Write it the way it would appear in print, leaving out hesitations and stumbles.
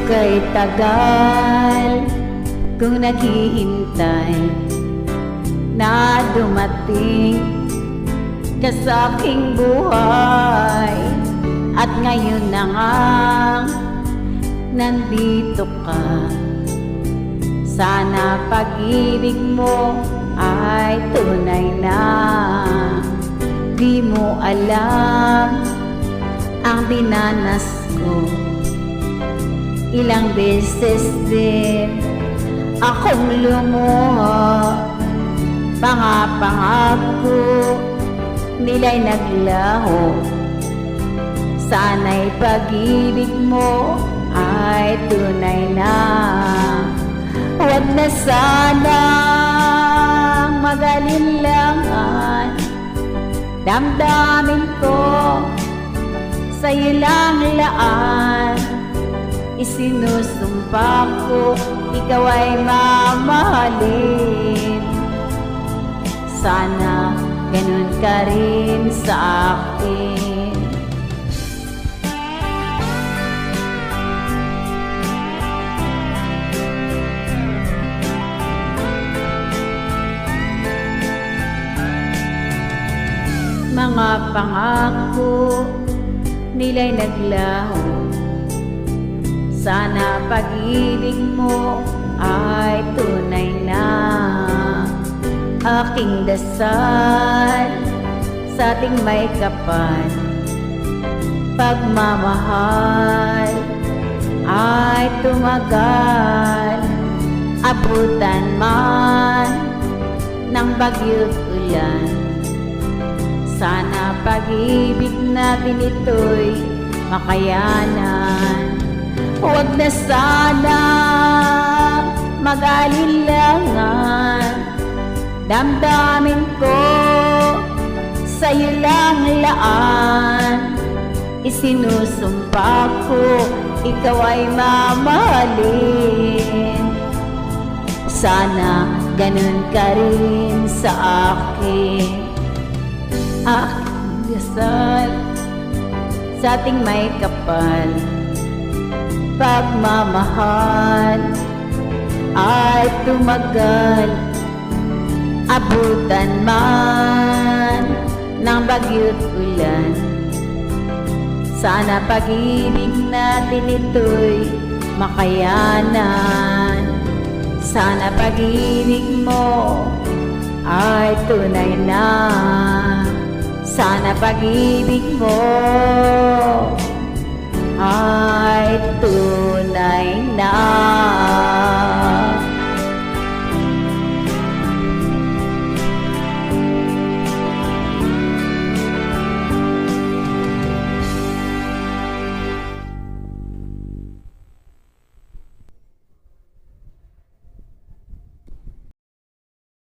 kay tagal kung naghihintay na dumating ka sa aking buhay. At ngayon na nga nandito ka, sana pag-ibig mo ay tunay na. Di mo alam ang dinanas ko, ilang beses din akong lumuha. Pangako nila'y naglaho, sana'y pag-ibig mo ay tunay na. Huwag na sanang mag-alinlangan, damdamin ko sa'yo lang laan. Isinusumpa ko ikaw ay mamahalin, sana ganun ka rin sa akin. Mga pangako nila'y naglaho, sana pag-ibig mo ay tunay na. Aking dasal sa ating may kapal, pagmamahal ay tumagal. Abutan man ng bagyo't ulan, sana pag-ibig natin ito'y makayanan. Huwag na sana mag-alinlangan, damdamin ko sa'yo lang laan. Isinusumpa ko ikaw ay mamahalin, sana ganun ka rin sa akin. Aking dasal sa ating may kapal, pagmamahal ay tumagal. Abutan man ng bagyo't ulan, sana pag-ibig natin ito'y makayanan. Sana pag-ibig mo ay tunay na, sana pag-ibig mo ay tunay na.